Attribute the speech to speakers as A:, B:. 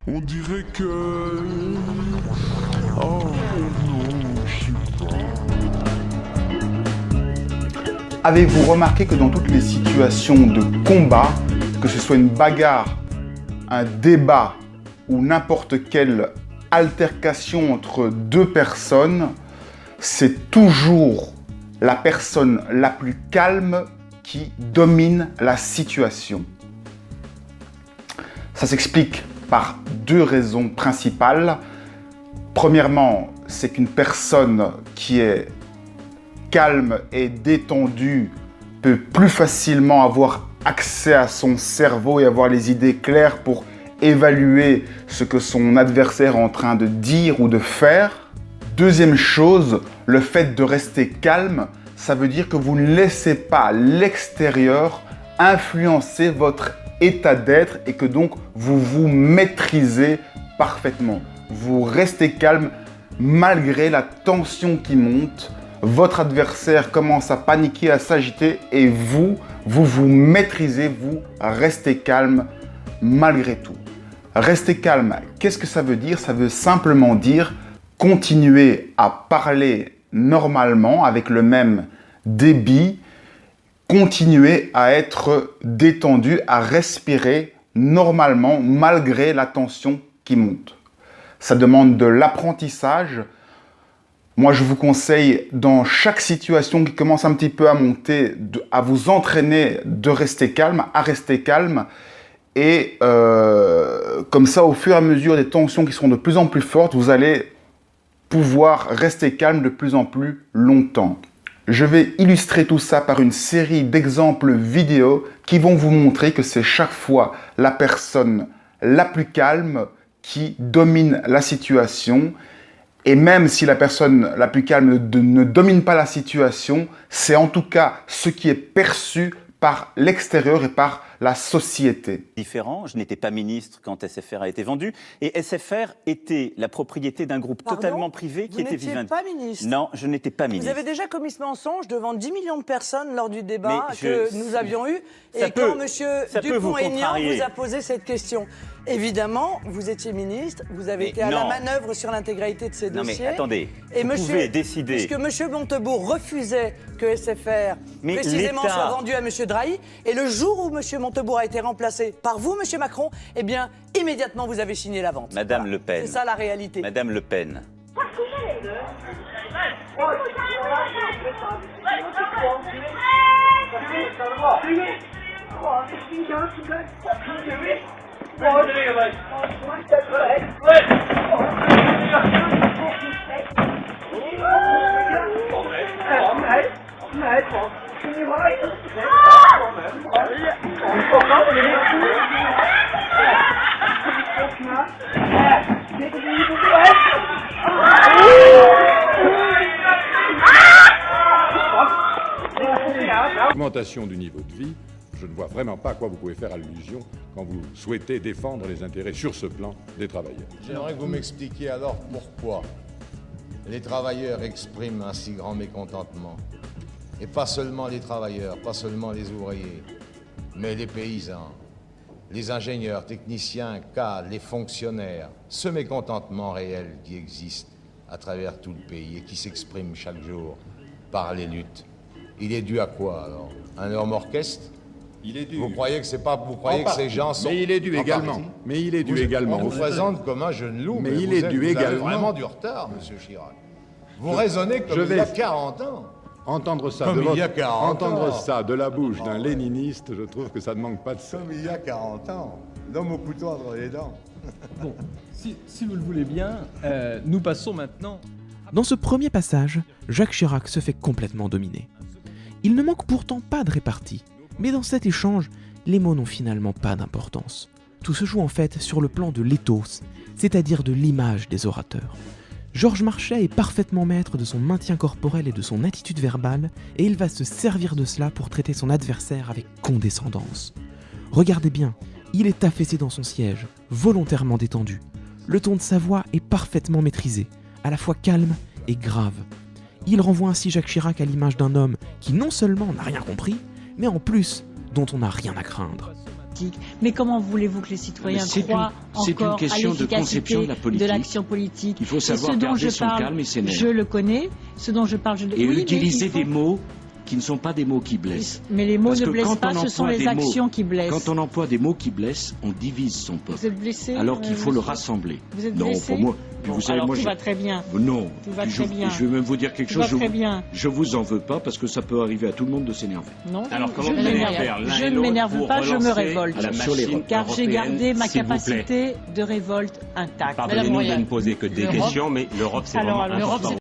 A: On dirait que... Oh non, je sais pas.
B: Avez-vous remarqué que dans toutes les situations de combat, que ce soit une bagarre, un débat ou n'importe quelle altercation entre deux personnes, c'est toujours la personne la plus calme qui domine la situation. Ça s'explique par deux raisons principales. Premièrement, c'est qu'une personne qui est calme et détendue peut plus facilement avoir accès à son cerveau et avoir les idées claires pour évaluer ce que son adversaire est en train de dire ou de faire. Deuxième chose, le fait de rester calme, ça veut dire que vous ne laissez pas l'extérieur influencer votre état d'être et que donc vous vous maîtrisez parfaitement. Vous restez calme malgré la tension qui monte. Votre adversaire commence à paniquer, à s'agiter et vous vous maîtrisez, vous restez calme malgré tout. Rester calme, qu'est-ce que ça veut dire? Ça veut simplement dire continuer à parler normalement avec le même débit, continuer à être détendu, à respirer normalement malgré la tension qui monte. Ça demande de l'apprentissage. Moi, je vous conseille, dans chaque situation qui commence un petit peu à monter, à vous entraîner de rester calme, à rester calme. Et comme ça, au fur et à mesure des tensions qui seront de plus en plus fortes, vous allez pouvoir rester calme de plus en plus longtemps. Je vais illustrer tout ça par une série d'exemples vidéo qui vont vous montrer que c'est chaque fois la personne la plus calme qui domine la situation. Et même si la personne la plus calme ne domine pas la situation, c'est en tout cas ce qui est perçu par l'extérieur et par la société.
C: Différent, je n'étais pas ministre quand SFR a été vendu, et SFR était la propriété d'un groupe totalement privé qui était Vivendi.
D: Vous n'étiez pas ministre?
C: Non, je n'étais pas ministre.
D: Vous avez déjà commis ce mensonge devant 10 millions de personnes lors du débat que nous avions eu, et quand M. Dupont-Aignan vous a posé cette question. Évidemment, vous étiez ministre, vous avez été à la manœuvre sur l'intégralité de ces dossiers.
C: Non mais attendez,
D: et
C: vous pouvez décider.
D: Puisque M. Montebourg refusait que SFR, précisément, soit vendu à M. Drahi, et le jour où M. Montebourg a été remplacé par vous, M. Macron, eh bien, immédiatement, vous avez signé la vente.
C: Madame Le Pen.
D: C'est ça la réalité.
C: Madame Le Pen.
E: Augmentation du niveau de vie, je ne vois vraiment pas à quoi vous pouvez faire allusion quand vous souhaitez défendre les intérêts sur ce plan des travailleurs.
F: J'aimerais que vous m'expliquiez alors pourquoi les travailleurs expriment un si grand mécontentement. Et pas seulement les travailleurs, pas seulement les ouvriers, mais les paysans, les ingénieurs, techniciens, cadres, les fonctionnaires. Ce mécontentement réel qui existe à travers tout le pays et qui s'exprime chaque jour par les luttes. Il est dû à quoi alors? Un énorme orchestre?
E: Il est dû.
F: Vous croyez que c'est pas, vous croyez que ces gens sont.
E: Mais il est dû également. Mais il est dû également.
F: On vous présente comme un jeune loup,
E: mais il est dû également.
F: Vous avez vraiment du retard, Monsieur Chirac. Vous raisonnez comme il y a 40 ans.
E: Entendre ça,
F: comme il y a 40
E: entendre
F: ans.
E: ça de la bouche d'un léniniste, je trouve que ça ne manque pas de ça.
F: Comme il y a 40 ans. L'homme au couteau entre les dents.
G: Bon, si vous le voulez bien, nous passons maintenant.
H: Dans ce premier passage, Jacques Chirac se fait complètement dominer. Il ne manque pourtant pas de répartie, mais dans cet échange, les mots n'ont finalement pas d'importance. Tout se joue en fait sur le plan de l'éthos, c'est-à-dire de l'image des orateurs. Georges Marchais est parfaitement maître de son maintien corporel et de son attitude verbale, et il va se servir de cela pour traiter son adversaire avec condescendance. Regardez bien, il est affaissé dans son siège, volontairement détendu. Le ton de sa voix est parfaitement maîtrisé, à la fois calme et grave. Il renvoie ainsi Jacques Chirac à l'image d'un homme qui non seulement n'a rien compris, mais en plus dont on n'a rien à craindre.
I: Mais comment voulez-vous que les citoyens croient encore à l'efficacité de l'action politique?
J: Il faut savoir garder son calme et ses nerfs.
I: Je le connais. Ce dont je parle, je le connais.
J: Et utiliser des mots qui ne sont pas des mots qui blessent.
I: Mais les mots ne blessent pas, ce sont les actions qui blessent.
J: Quand on emploie des mots qui blessent, on divise son peuple.
I: Vous êtes blessé?
J: Alors qu'il faut le rassembler.
I: Vous êtes blessé?
J: Non, pour moi...
I: Bon, vous savez, alors, moi, tout va très bien.
J: Non,
I: tout va très bien.
J: Je vais même vous dire quelque chose.
I: Très bien.
J: Je vous en veux pas parce que ça peut arriver à tout le monde de s'énerver.
I: Non,
K: alors, comment vous allez faire
I: je ne m'énerve pas, je me révolte. Car j'ai gardé ma capacité de révolte intacte.
K: Pardonnez-nous de ne poser que des questions, mais l'Europe, c'est vraiment important.